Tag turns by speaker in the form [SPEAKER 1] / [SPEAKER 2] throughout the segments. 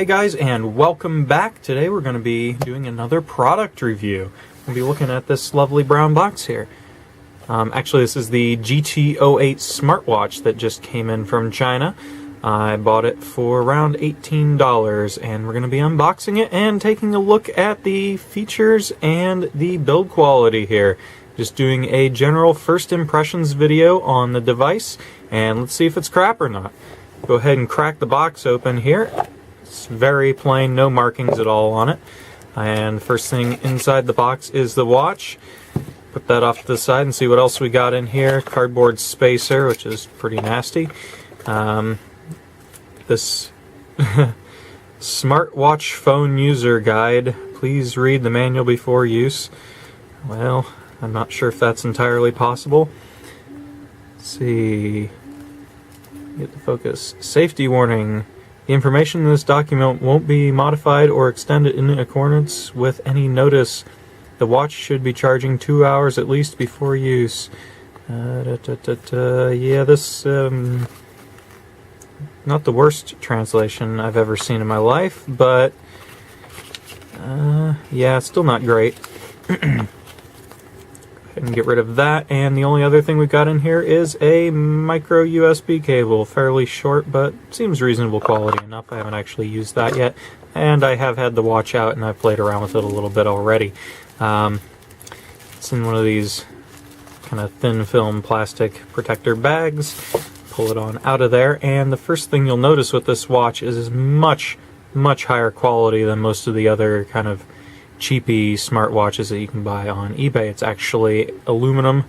[SPEAKER 1] Hey guys, and welcome back. Today we're going to be doing another product review. We'll be looking at this lovely brown box here. Actually, this is the GT08 smartwatch that just came in from China. I bought it for around $18, and we're going to be unboxing it and taking a look at the features and the build quality here. Just doing a general first impressions video on the device, and let's see if it's crap or not. Go ahead and crack the box open here. It's very plain, no markings at all on it. And first thing inside the box is the watch. Put that off to the side and see what else we got in here. Cardboard spacer, which is pretty nasty. This smartwatch phone user guide. Please read the manual before use. Well, I'm not sure if that's entirely possible. Let's see. Get the focus. Safety warning. The information in this document won't be modified or extended in accordance with any notice. The watch should be charging 2 hours at least before use. Yeah, this not the worst translation I've ever seen in my life, but yeah, it's still not great. And get rid of that, and the only other thing we've got in here is a micro USB cable. Fairly short, but seems reasonable quality enough. I haven't actually used that yet, and I have had the watch out and I've played around with it a little bit already. It's in one of these kind of thin film plastic protector bags. Pull it on out of there, and the first thing you'll notice with this watch is much higher quality than most of the other kind of cheapy smartwatches that you can buy on eBay. It's actually aluminum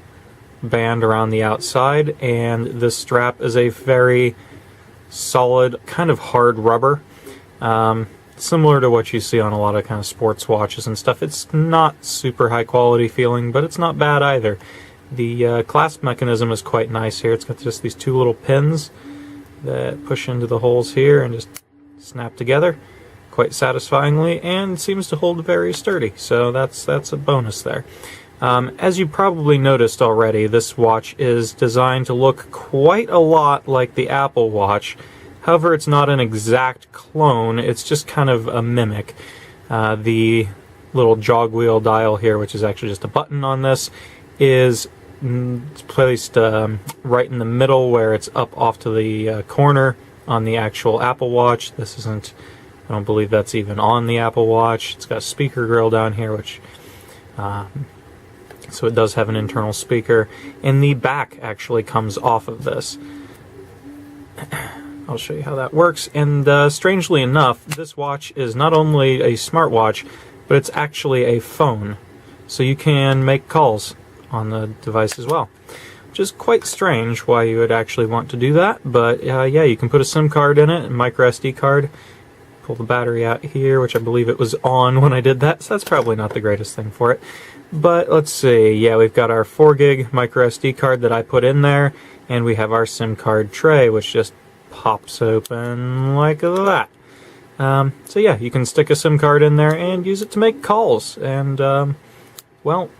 [SPEAKER 1] band around the outside, and this strap is a very solid, kind of hard rubber, similar to what you see on a lot of kind of sports watches and stuff. It's not super high quality feeling, but it's not bad either. The clasp mechanism is quite nice here. It's got just these two little pins that push into the holes here and just snap together quite satisfyingly, and seems to hold very sturdy, so that's a bonus there. As you probably noticed already, this watch is designed to look quite a lot like the Apple Watch. However, it's not an exact clone, it's just kind of a mimic. The little jog wheel dial here, which is actually just a button on this, is placed right in the middle where it's up off to the corner on the actual Apple Watch. This isn't, I don't believe that's even on the Apple Watch. It's got a speaker grill down here, which so it does have an internal speaker, and the back actually comes off of this. I'll show you how that works. And strangely enough, this watch is not only a smartwatch, but it's actually a phone, so you can make calls on the device as well, which is quite strange why you would actually want to do that. But yeah, you can put a SIM card in it, a micro SD card. Pull the battery out here, which I believe it was on when I did that, so that's probably not the greatest thing for it. But let's see, yeah, we've got our 4 gig micro SD card that I put in there, and we have our SIM card tray, which just pops open like that. So yeah, you can stick a SIM card in there and use it to make calls. And well,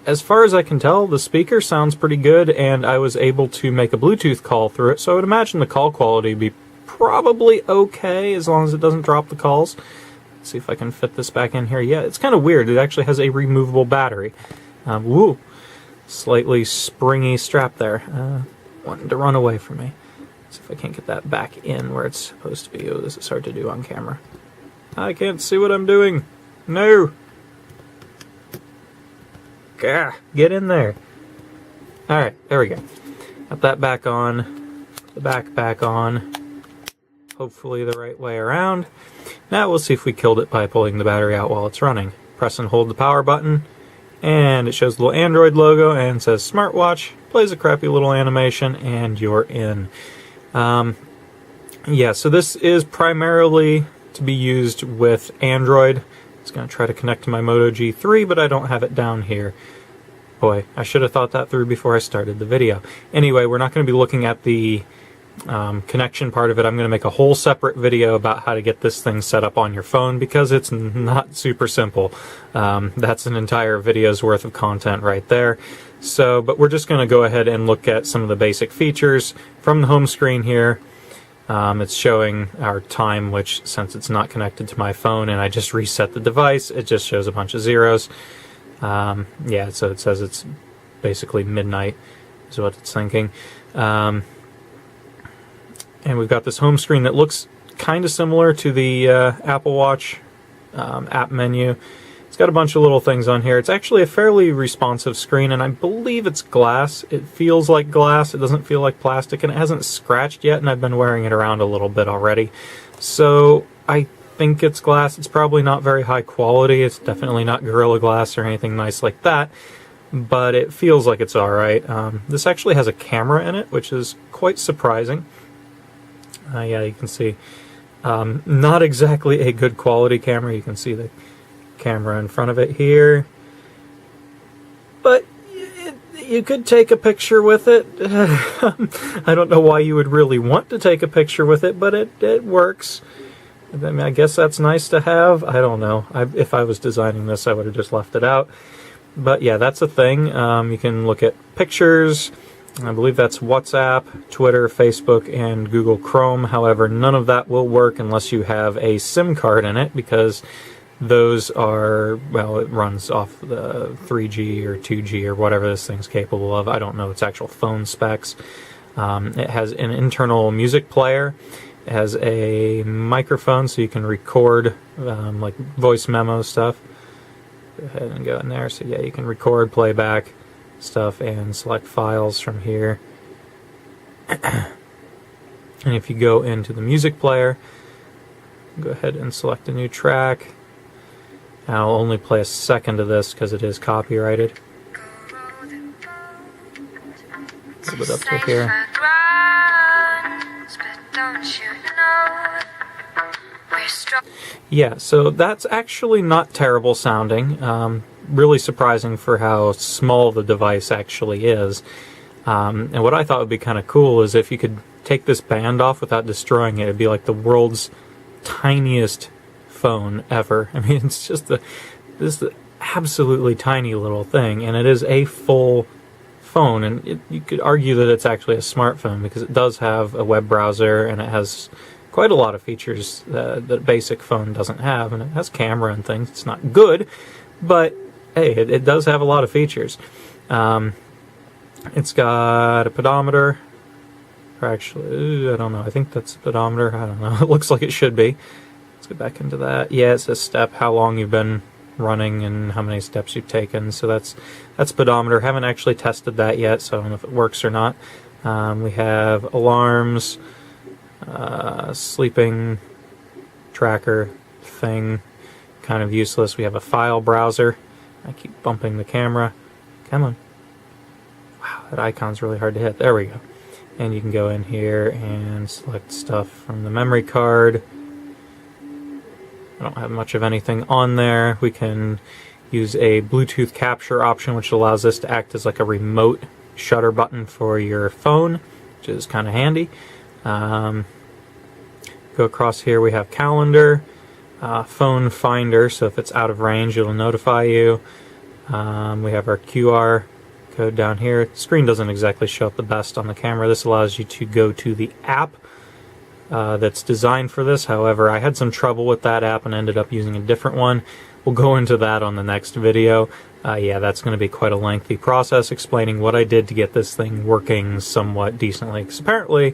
[SPEAKER 1] as far as I can tell, the speaker sounds pretty good, and I was able to make a Bluetooth call through it, so I would imagine the call quality would be probably okay as long as it doesn't drop the calls. Let's see if I can fit this back in here. Yeah, it's kind of weird. It actually has a removable battery. Woo! Slightly springy strap there. Wanting to run away from me. Let's see if I can't get that back in where it's supposed to be. Oh, this is hard to do on camera. I can't see what I'm doing. No! Gah, get in there. Alright, there we go. Got that back on. The back on. Hopefully the right way around. Now we'll see if we killed it by pulling the battery out while it's running. Press and hold the power button, and it shows the little Android logo and says smartwatch, plays a crappy little animation, and you're in. Yeah, so this is primarily to be used with Android. It's going to try to connect to my Moto G3, but I don't have it down here. Boy, I should have thought that through before I started the video. Anyway, we're not going to be looking at the connection part of it. I'm going to make a whole separate video about how to get this thing set up on your phone, because it's not super simple. That's an entire video's worth of content right there. So, but we're just going to go ahead and look at some of the basic features from the home screen here. It's showing our time, which, since it's not connected to my phone and I just reset the device, it just shows a bunch of zeros. Yeah, so it says it's basically midnight is what it's thinking. And we've got this home screen that looks kind of similar to the Apple Watch app menu. It's got a bunch of little things on here. It's actually a fairly responsive screen, and I believe it's glass. It feels like glass. It doesn't feel like plastic, and it hasn't scratched yet, and I've been wearing it around a little bit already. So I think it's glass. It's probably not very high quality. It's definitely not Gorilla Glass or anything nice like that, but it feels like it's alright. This actually has a camera in it, which is quite surprising. Yeah, you can see not exactly a good quality camera. You can see the camera in front of it here, but you could take a picture with it. I don't know why you would really want to take a picture with it, but it works. I mean, I guess that's nice to have. I don't know. If I was designing this, I would have just left it out. But yeah, that's a thing. You can look at pictures. I believe that's WhatsApp, Twitter, Facebook, and Google Chrome. However, none of that will work unless you have a SIM card in it, because those are, well, it runs off the 3G or 2G or whatever this thing's capable of. I don't know its actual phone specs. It has an internal music player. It has a microphone so you can record like voice memo stuff. Go ahead and go in there. So yeah, you can record, playback stuff, and select files from here. And if you go into the music player, go ahead and select a new track. I'll only play a second of this because it is copyrighted. A little bit up to here. Yeah, so that's actually not terrible sounding. Really surprising for how small the device actually is. And what I thought would be kind of cool is if you could take this band off without destroying it. It'd be like the world's tiniest phone ever. I mean, it's just this absolutely tiny little thing, and it is a full phone, and you could argue that it's actually a smartphone because it does have a web browser and it has quite a lot of features that a basic phone doesn't have, and it has camera and things. It's not good, but hey, it does have a lot of features. It's got a pedometer, or actually, I don't know, I think that's a pedometer, I don't know, it looks like it should be. Let's get back into that. Yeah, it says step, how long you've been running and how many steps you've taken. So that's pedometer. Haven't actually tested that yet, so I don't know if it works or not. We have alarms, sleeping tracker thing, kind of useless. We have a file browser. I keep bumping the camera. Come on. Wow, that icon's really hard to hit. There we go. And you can go in here and select stuff from the memory card. I don't have much of anything on there. We can use a Bluetooth capture option, which allows this to act as like a remote shutter button for your phone, which is kind of handy. Go across here, we have calendar, phone finder, so if it's out of range, it'll notify you. We have our QR code down here. The screen doesn't exactly show up the best on the camera. This allows you to go to the app that's designed for this. However, I had some trouble with that app and ended up using a different one. We'll go into that on the next video. Yeah, that's going to be quite a lengthy process explaining what I did to get this thing working somewhat decently. Because apparently,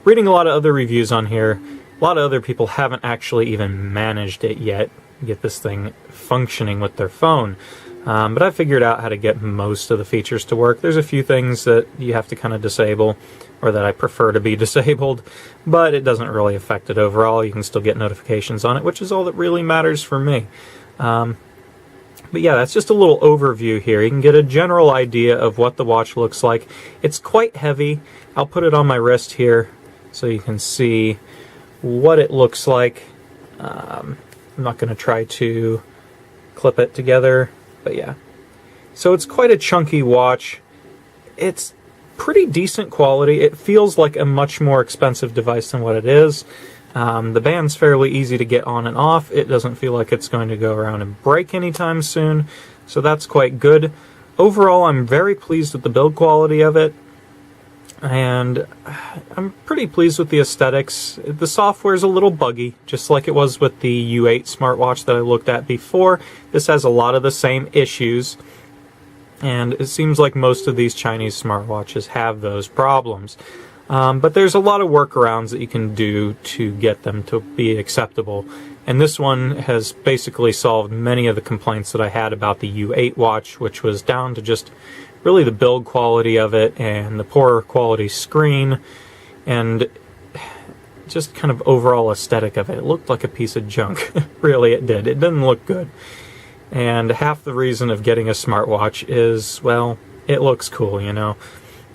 [SPEAKER 1] reading a lot of other reviews on here, a lot of other people haven't actually even managed it yet, get this thing functioning with their phone. But I figured out how to get most of the features to work. There's a few things that you have to kind of disable, or that I prefer to be disabled, but it doesn't really affect it overall. You can still get notifications on it, which is all that really matters for me. But yeah, that's just a little overview here. You can get a general idea of what the watch looks like. It's quite heavy. I'll put it on my wrist here so you can see what it looks like. I'm not going to try to clip it together, but yeah. So it's quite a chunky watch. It's pretty decent quality. It feels like a much more expensive device than what it is. The band's fairly easy to get on and off. It doesn't feel like it's going to go around and break anytime soon, so that's quite good. Overall, I'm very pleased with the build quality of it. and I'm pretty pleased with the aesthetics. The software is a little buggy, just like it was with the U8 smartwatch that I looked at before. This has a lot of the same issues, and it seems like most of these Chinese smartwatches have those problems. But there's a lot of workarounds that you can do to get them to be acceptable. And this one has basically solved many of the complaints that I had about the U8 watch, which was down to just really the build quality of it and the poor quality screen and just kind of overall aesthetic of it. It looked like a piece of junk. Really, it did. It didn't look good. And half the reason of getting a smartwatch is, well, it looks cool, you know.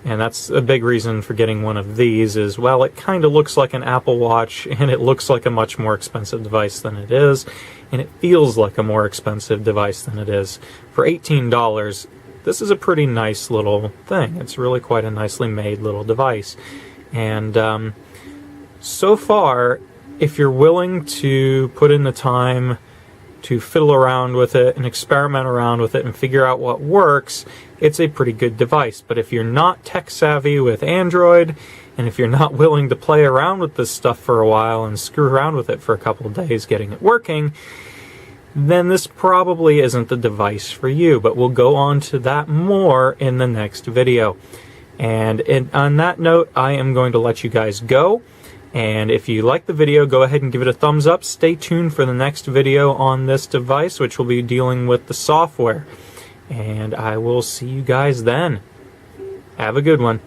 [SPEAKER 1] And that's a big reason for getting one of these is, well, it kind of looks like an Apple Watch, and it looks like a much more expensive device than it is, and it feels like a more expensive device than it is. For $18, this is a pretty nice little thing. It's really quite a nicely made little device. And so far, if you're willing to put in the time to fiddle around with it and experiment around with it and figure out what works, it's a pretty good device. But if you're not tech savvy with Android, and if you're not willing to play around with this stuff for a while and screw around with it for a couple of days getting it working, then this probably isn't the device for you. But we'll go on to that more in the next video. And on that note, I am going to let you guys go. And if you like the video, go ahead and give it a thumbs up. Stay tuned for the next video on this device, which will be dealing with the software. And I will see you guys then. Have a good one.